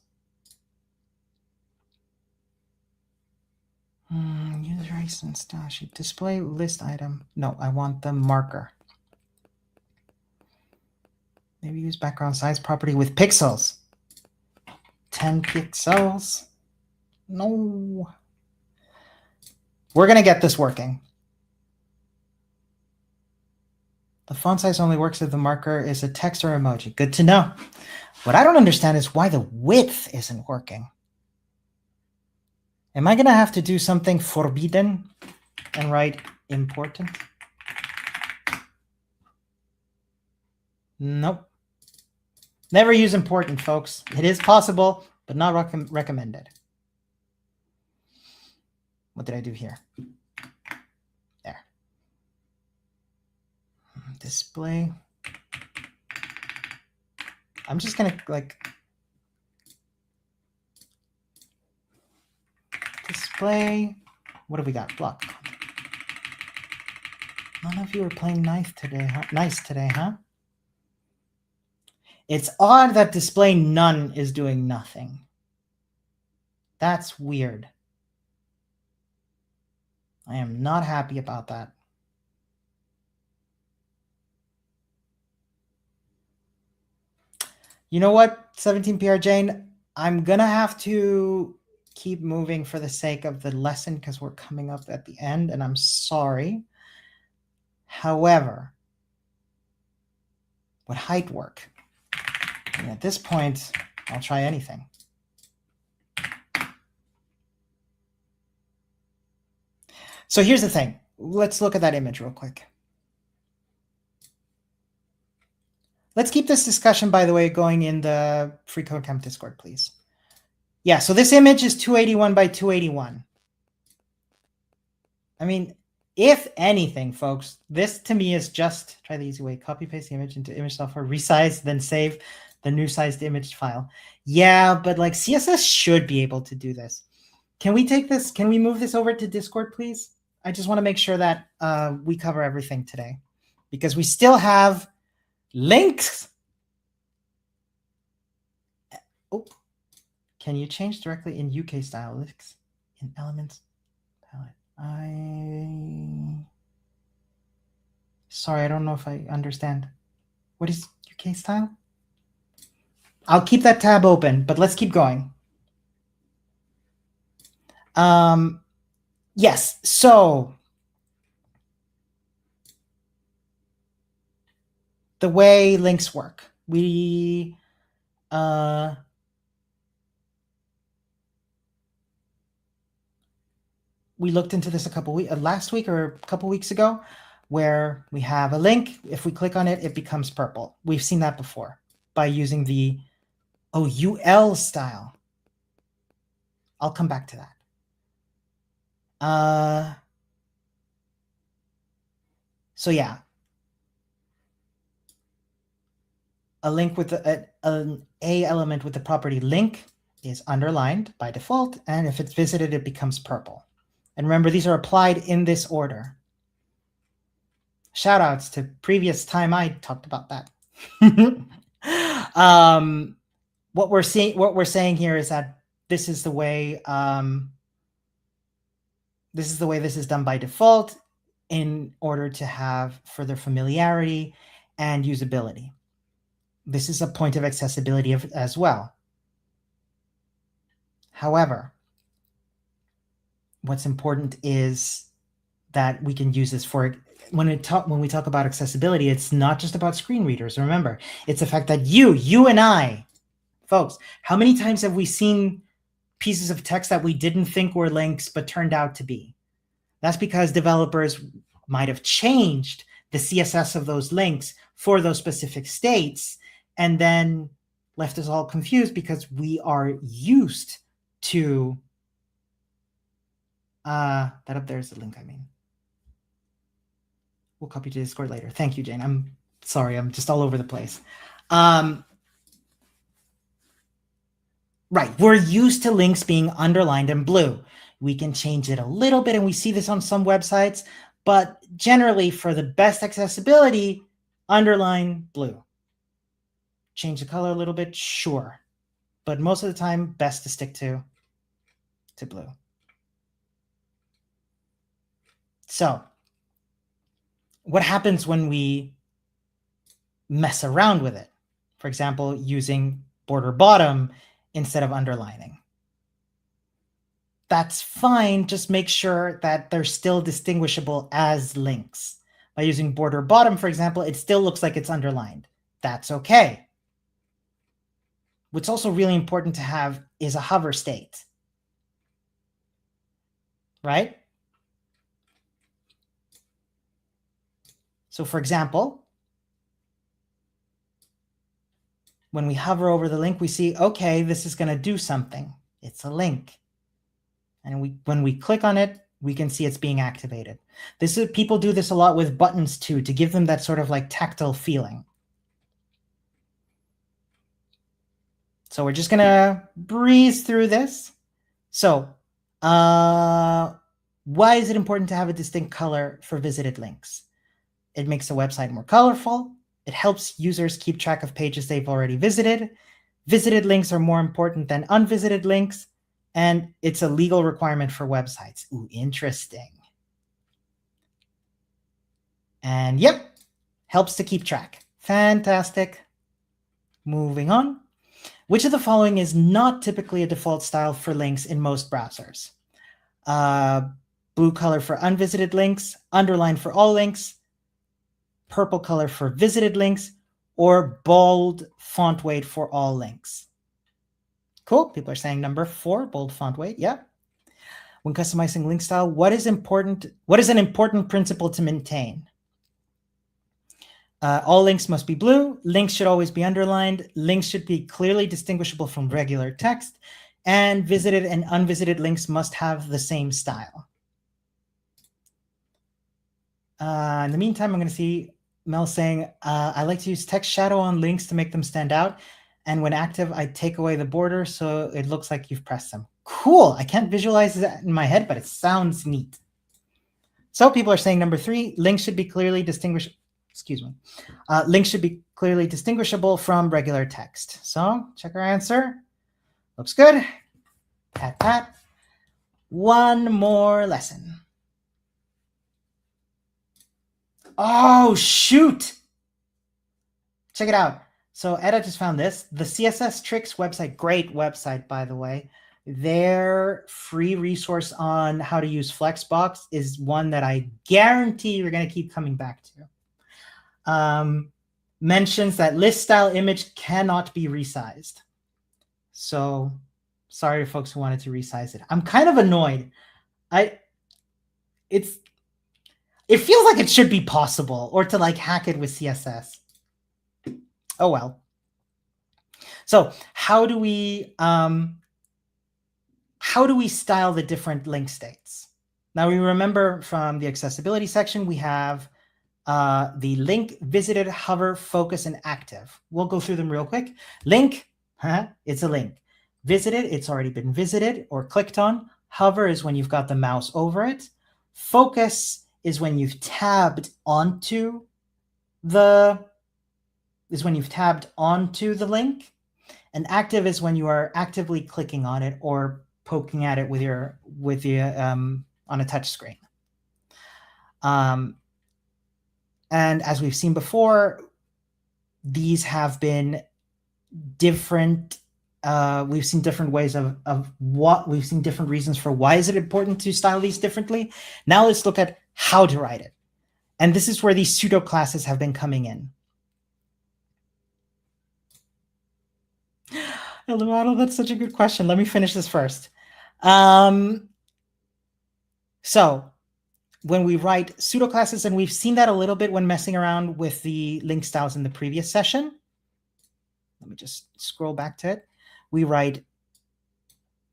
User license style sheet. Display list item. No, I want the marker. Maybe use background size property with pixels. 10 pixels. No. We're going to get this working. The font size only works if the marker is a text or emoji. Good to know. What I don't understand is why the width isn't working. Am I going to have to do something forbidden and write important? Nope. Never use important, folks. It is possible, but not recommended. What did I do here? There. Display. I'm just going to display. What have we got? Block. None of you are playing nice today, huh? It's odd that display none is doing nothing. That's weird. I am not happy about that. You know what, 17PR Jane? I'm going to have to keep moving for the sake of the lesson because we're coming up at the end, and I'm sorry. However, would height work? And at this point, I'll try anything. So here's the thing. Let's look at that image real quick. Let's keep this discussion, by the way, going in the Free Code Camp Discord, please. Yeah, so this image is 281 by 281. I mean, if anything, folks, this to me is just, try the easy way, copy paste the image into image software, resize, then save the new sized image file. Yeah, but like CSS should be able to do this. Can we take this? Can we move this over to Discord, please? I just want to make sure that we cover everything today because we still have links. Oh, can you change directly in UK style links in elements palette? Sorry, I don't know if I understand. What is UK style? I'll keep that tab open, but let's keep going. Yes, so the way links work, we looked into this last week or a couple weeks ago, where we have a link. If we click on it, it becomes purple. We've seen that before by using the UL style. I'll come back to that. So yeah, a link with an A element with the property link is underlined by default, and if it's visited, it becomes purple. And remember, these are applied in this order. Shout outs to previous time I talked about that. What we're saying here is that this is the way this is done by default in order to have further familiarity and usability. This is a point of accessibility as well. However, what's important is that we can use this for when we talk about accessibility. It's not just about screen readers. Remember, it's the fact that you and I, folks, how many times have we seen pieces of text that we didn't think were links but turned out to be. That's because developers might have changed the CSS of those links for those specific states and then left us all confused because we are used to that up there is the link, I mean. We'll copy to Discord later. Thank you, Jane. I'm sorry, I'm just all over the place. Right, we're used to links being underlined in blue. We can change it a little bit, and we see this on some websites, but generally for the best accessibility, underline blue. Change the color a little bit, sure. But most of the time, best to stick to blue. So what happens when we mess around with it? For example, using border bottom instead of underlining. That's fine, just make sure that they're still distinguishable as links. By using border bottom, for example, it still looks like it's underlined. That's okay. What's also really important to have is a hover state, right? So for example, when we hover over the link, we see, okay, this is going to do something. It's a link. And when we click on it, we can see it's being activated. People do this a lot with buttons too, to give them that sort of like tactile feeling. So we're just going to breeze through this. So why is it important to have a distinct color for visited links? It makes the website more colorful. It helps users keep track of pages they've already visited. Visited links are more important than unvisited links. And it's a legal requirement for websites. Ooh, interesting. And yep, helps to keep track. Fantastic. Moving on. Which of the following is not typically a default style for links in most browsers? Blue color for unvisited links, underline for all links, purple color for visited links, or bold font weight for all links. Cool. People are saying number 4, bold font weight. Yeah. When customizing link style, what is an important principle to maintain? All links must be blue. Links should always be underlined. Links should be clearly distinguishable from regular text. And visited and unvisited links must have the same style. In the meantime, I'm going to see Mel saying, I like to use text shadow on links to make them stand out. And when active, I take away the border so it looks like you've pressed them. Cool. I can't visualize that in my head, but it sounds neat. So people are saying number 3, links should be clearly distinguished. Excuse me. Links should be clearly distinguishable from regular text. So check our answer. Looks good. Pat, pat. One more lesson. Oh, shoot. Check it out. So Etta just found this. The CSS Tricks website, great website, by the way. Their free resource on how to use Flexbox is one that I guarantee you're going to keep coming back to. Mentions that list style image cannot be resized. So sorry to folks who wanted to resize it. I'm kind of annoyed. It feels like it should be possible, or to like hack it with CSS. Oh well. So how do we style the different link states? Now we remember from the accessibility section, we have the link, visited, hover, focus, and active. We'll go through them real quick. Link, it's a link. Visited, it's already been visited or clicked on. Hover is when you've got the mouse over it. Focus is when you've tabbed onto the link. And active is when you are actively clicking on it or poking at it with on a touch screen. And as we've seen before, these have been different. We've seen different ways we've seen different reasons for why is it important to style these differently. Now let's look at how to write it. And this is where these pseudo classes have been coming in. Eduardo, that's such a good question. Let me finish this first. So when we write pseudo classes, and we've seen that a little bit when messing around with the link styles in the previous session. Let me just scroll back to it. We write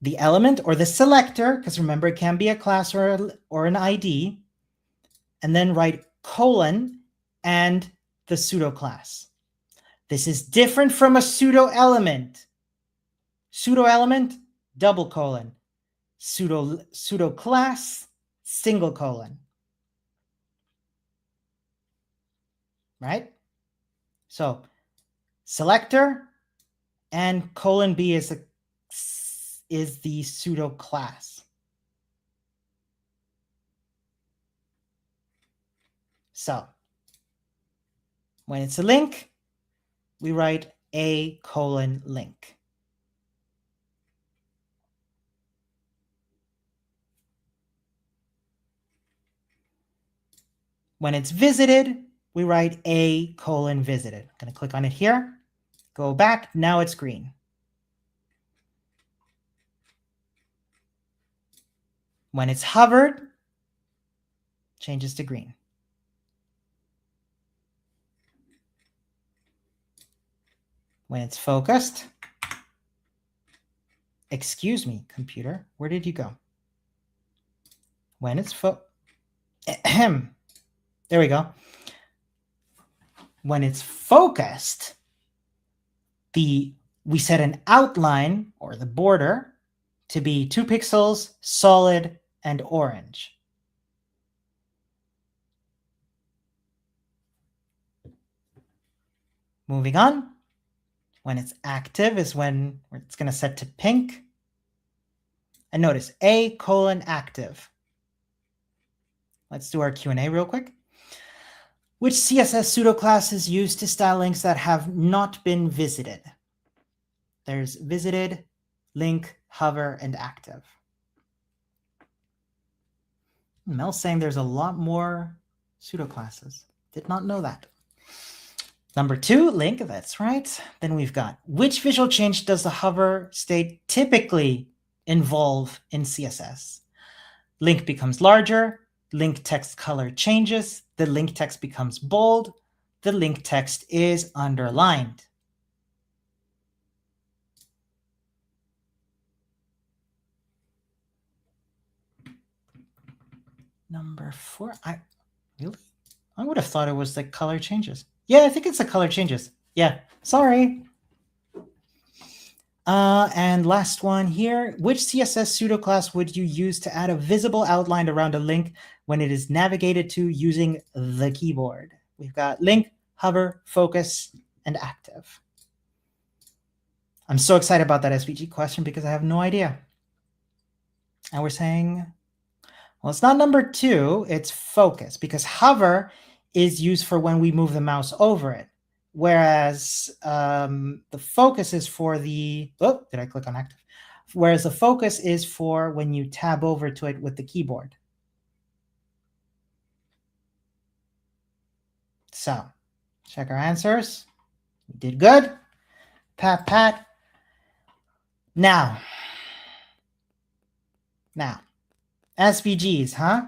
the element or the selector, because remember, it can be a class or an ID, and then write colon and the pseudo class. This is different from a pseudo element. Pseudo element, double colon. Pseudo class, single colon. Right? So selector and colon B is the pseudo class. So when it's a link, we write a colon link. When it's visited, we write a colon visited. I'm going to click on it here, go back, now it's green. When it's hovered, changes to green. When it's focused, excuse me, computer, where did you go? When it's there we go. When it's focused, we set an outline or the border to be 2 pixels, solid, and orange. Moving on. When it's active is when it's going to set to pink. And notice a colon active. Let's do our Q&A real quick. Which CSS pseudo class is used to style links that have not been visited? There's visited, link, hover, and active. Mel's saying there's a lot more pseudo classes. Did not know that. Number 2, link, that's right. Then we've got, which visual change does the hover state typically involve in CSS? Link becomes larger, link text color changes, the link text becomes bold, the link text is underlined. Number 4, I would have thought it was the color changes. Yeah, I think it's the color changes. Yeah, sorry. And last one here, which CSS pseudo class would you use to add a visible outline around a link when it is navigated to using the keyboard? We've got link, hover, focus, and active. I'm so excited about that SVG question because I have no idea. And we're saying, well, it's not number 2, it's focus, because hover is used for when we move the mouse over it. Whereas the focus is for the, oh, did I click on active? Whereas the focus is for when you tab over to it with the keyboard. So check our answers. We did good. Pat, pat. Now, SVGs, huh?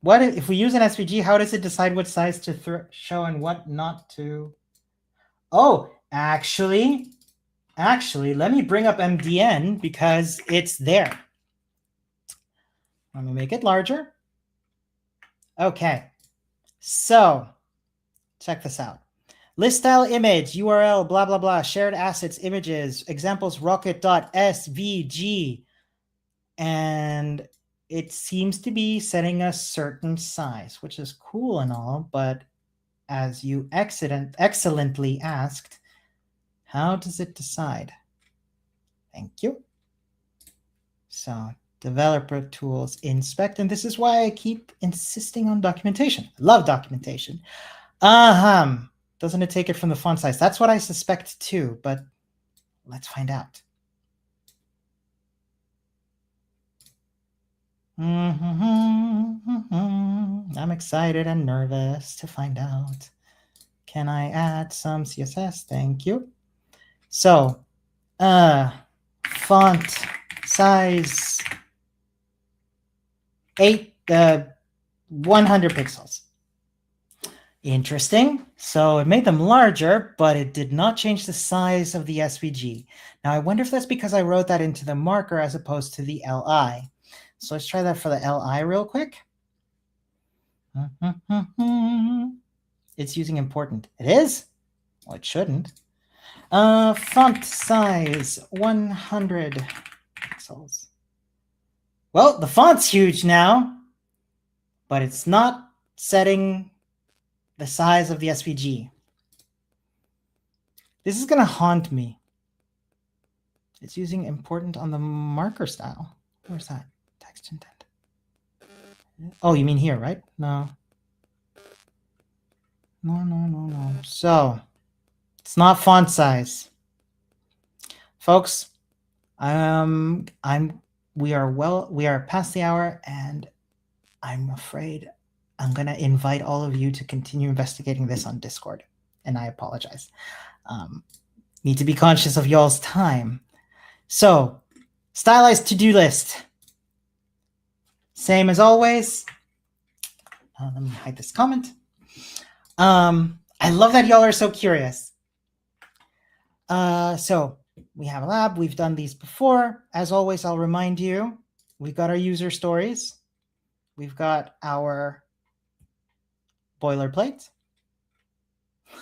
What if we use an SVG, how does it decide what size to show and what not to? Oh, actually, let me bring up MDN because it's there. Let me make it larger. Okay, so check this out. List style image, URL, blah, blah, blah, shared assets, images, examples, rocket.svg. And it seems to be setting a certain size, which is cool and all, but as you excellently asked, how does it decide? Thank you. So developer tools, inspect, and this is why I keep insisting on documentation. I love documentation. Doesn't it take it from the font size? That's what I suspect too, but let's find out. I'm excited and nervous to find out. Can I add some CSS? Thank you. So Font size 100 pixels. Interesting. So it made them larger, but it did not change the size of the SVG. Now I wonder if that's because I wrote that into the marker as opposed to the LI. So let's try that for the LI real quick. It's using important. It is? Well, it shouldn't. Font size 100 pixels. Well, the font's huge now, but it's not setting the size of the SVG. This is going to haunt me. It's using important on the marker style. Where's that? Text intent. Oh, you mean here, right? No. No. So, it's not font size. Folks, we are past the hour, and I'm afraid I'm going to invite all of you to continue investigating this on Discord, and I apologize. Need to be conscious of y'all's time. So, stylized to-do list. Same as always. Let me hide this comment. I love that y'all are so curious. So, we have a lab. We've done these before. As always, I'll remind you, we've got our user stories. We've got our boilerplate.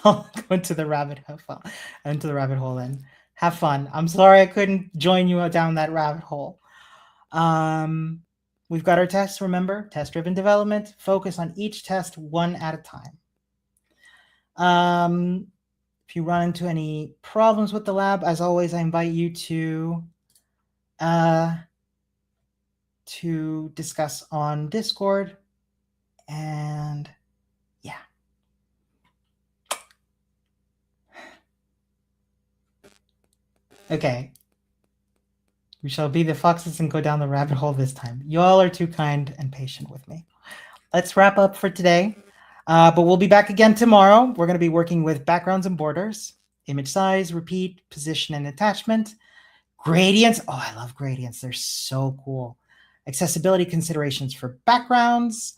I'll go into the rabbit hole. Then. Have fun. I'm sorry I couldn't join you down that rabbit hole. We've got our tests. Remember, test-driven development. Focus on each test one at a time. If you run into any problems with the lab, as always, I invite you to discuss on Discord. And yeah. Okay. We shall be the foxes and go down the rabbit hole this time. You all are too kind and patient with me. Let's wrap up for today. But we'll be back again tomorrow. We're going to be working with backgrounds and borders, image size, repeat, position, and attachment. Gradients. Oh, I love gradients. They're so cool. Accessibility considerations for backgrounds.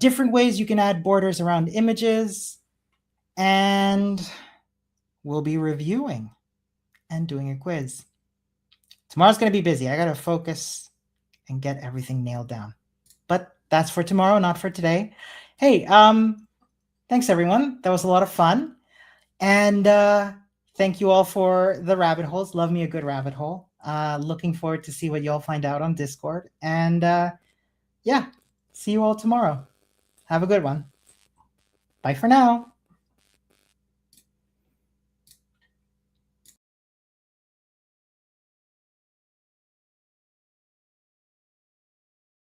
Different ways you can add borders around images. And we'll be reviewing and doing a quiz. Tomorrow's going to be busy. I got to focus and get everything nailed down. But that's for tomorrow, not for today. Hey, thanks everyone. That was a lot of fun. And thank you all for the rabbit holes. Love me a good rabbit hole. Looking forward to see what y'all find out on Discord. And yeah, see you all tomorrow. Have a good one. Bye for now.